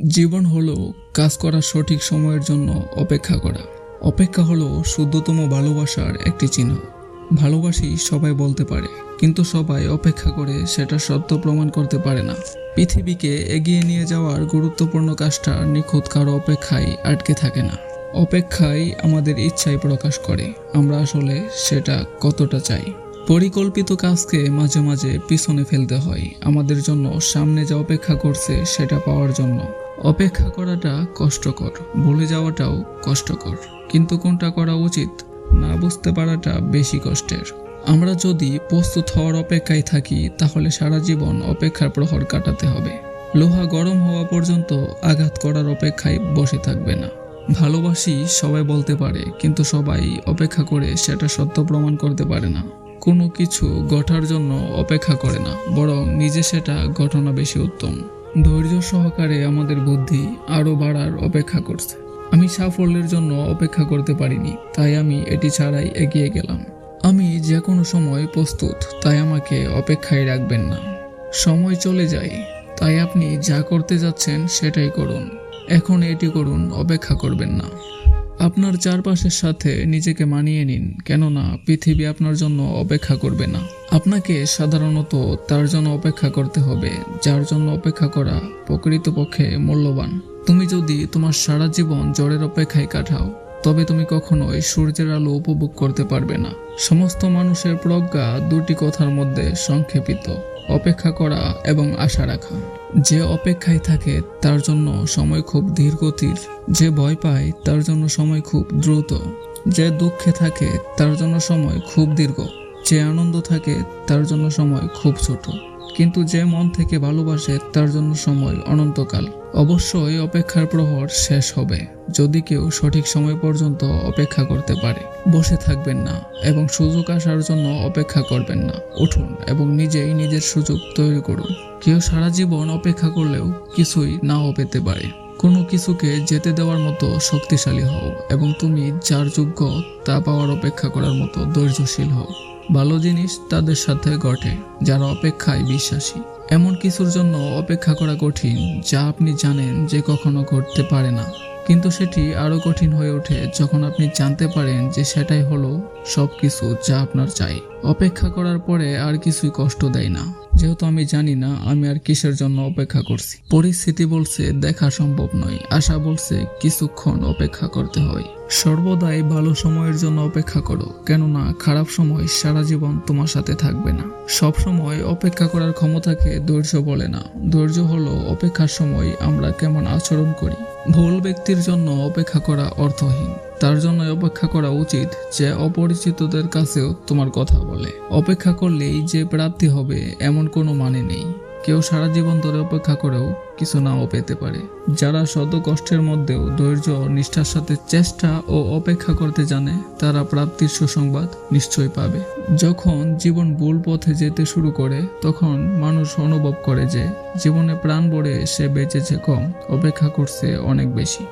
জীবন হলো কাজ করার সঠিক সময়ের জন্য অপেক্ষা করা। অপেক্ষা হলো শুদ্ধতম ভালোবাসার একটি চিহ্ন। ভালোবাসি সবাই বলতে পারে, কিন্তু সবাই অপেক্ষা করে সেটা সত্য প্রমাণ করতে পারে না। পৃথিবীকে এগিয়ে নিয়ে যাওয়ার গুরুত্বপূর্ণ কাজটা নিখুঁত কারো অপেক্ষায় আটকে থাকে না। অপেক্ষাই আমাদের ইচ্ছাই প্রকাশ করে আমরা আসলে সেটা কতটা চাই। পরিকল্পিত কাজকে মাঝে মাঝে পিছনে ফেলতে হয় আমাদের জন্য সামনে যা অপেক্ষা করছে সেটা পাওয়ার জন্য। অপেক্ষা করাটা কষ্টকর, ভুলে যাওয়াটাও কষ্টকর, কিন্তু কোনটা করা উচিত না বুঝতে পারাটা বেশি কষ্টের। আমরা যদি প্রস্তুত হওয়ার অপেক্ষায় থাকি তাহলে সারা জীবন অপেক্ষার প্রহর কাটাতে হবে। লোহা গরম হওয়া পর্যন্ত আঘাত করার অপেক্ষায় বসে থাকবে না। ভালোবাসি সবাই বলতে পারে, কিন্তু সবাই অপেক্ষা করে সেটা সত্য প্রমাণ করতে পারে না। কোনো কিছু ঘটার জন্য অপেক্ষা করে না, বরং নিজে সেটা ঘটনা বেশি উত্তম। ধৈর্য সহকারে আমাদের বুদ্ধি আরো বাড়ার অপেক্ষা করছে। আমি সাফল্যের জন্য অপেক্ষা করতে পারিনি, তাই আমি এটি ছাড়াই এগিয়ে গেলাম। আমি যে কোনো সময় প্রস্তুত, তাই আমাকে অপেক্ষায় রাখবেন না। সময় চলে যায়, তাই আপনি যা করতে যাচ্ছেন সেটাই করুন। এখন এটি করুন, অপেক্ষা করবেন না। আপনার চারপাশের সাথে নিজেকে মানিয়ে নিন, কেননা পৃথিবী আপনার জন্য অপেক্ষা করবে না। আপনাকে সাধারণত তার জন্য অপেক্ষা করতে হবে যার জন্য অপেক্ষা করা প্রকৃতপক্ষে মূল্যবান। তুমি যদি তোমার সারা জীবন ঝড়ের অপেক্ষায় কাটাও, তবে তুমি কখনোই সূর্যের আলো উপভোগ করতে পারবে না। সমস্ত মানুষের প্রজ্ঞা দুটি কথার মধ্যে সংক্ষেপিত: অপেক্ষা করা এবং আশা রাখা। যে অপেক্ষায় থাকে তার জন্য সময় খুব ধীর গতির, যে ভয় পায় তার জন্য সময় খুব দ্রুত, যে দুঃখে থাকে তার জন্য সময় খুব দীর্ঘ, যে আনন্দ থাকে তার জন্য সময় খুব ছোট, কিন্তু যে মন থেকে ভালোবাসে তার জন্য সময় অনন্তকাল। অবশ্যই অপেক্ষার প্রহর শেষ হবে যদি কেউ সঠিক সময় পর্যন্ত অপেক্ষা করতে পারে। বসে থাকবেন না এবং সুযোগ আসার জন্য অপেক্ষা করবেন না। উঠুন এবং নিজেই নিজের সুযোগ তৈরি করুন। কেউ সারা জীবন অপেক্ষা করলেও কিছুই নাও পেতে পারে। কোনো কিছুকে যেতে দেওয়ার মতো শক্তিশালী হও এবং তুমি যার যোগ্য তা পাওয়ার অপেক্ষা করার মতো ধৈর্যশীল হও। ভালো জিনিস তাদের সাথে ঘটে যারা অপেক্ষায় বিশ্বাসী। এমন কিছুর জন্য অপেক্ষা করা কঠিন যা আপনি জানেন যে কখনো ঘটতে পারে না, কিন্তু সেটি আরো কঠিন হয়ে ওঠে যখন আপনি জানতে পারেন যে সেটাই হলো সবকিছু যা আপনার চাই। অপেক্ষা করার পরে আর কিছুই কষ্ট দেয় না, যেহেতু আমি জানি না আমি আর কিসের জন্য অপেক্ষা করছি। পরিস্থিতি বলছে দেখা সম্ভব নয়, আশা বলছে কিছুক্ষণ অপেক্ষা করতে হয়। সর্বদাই ভালো সময়ের জন্য অপেক্ষা করো, কেননা খারাপ সময় সারা জীবন তোমার সাথে থাকবে না। সব সময় অপেক্ষা করার ক্ষমতাকে ধৈর্য বলে না। ধৈর্য হলো অপেক্ষার সময় আমরা কেমন আচরণ করি। ভুল ব্যক্তির জন্য অপেক্ষা করা অর্থহীন, তার জন্য অপেক্ষা করা উচিত যে অপরিচিতদের কাছেও তোমার কথা বলে। অপেক্ষা করলেই যে প্রাপ্তি হবে এমন কোনো মানে নেই। কেউ সারা জীবন ধরে অপেক্ষা করেও কিছু নাও পেতে পারে। যারা শত কষ্টের মধ্যেও ধৈর্য ও নিষ্ঠার সাথে চেষ্টা ও অপেক্ষা করতে জানে তারা প্রাপ্তির সুসংবাদ নিশ্চয়ই পাবে। যখন জীবন ভুল পথে যেতে শুরু করে তখন মানুষ অনুভব করে যে জীবনে প্রাণ ভরে সে বেঁচেছে কম, অপেক্ষা করছে অনেক বেশি।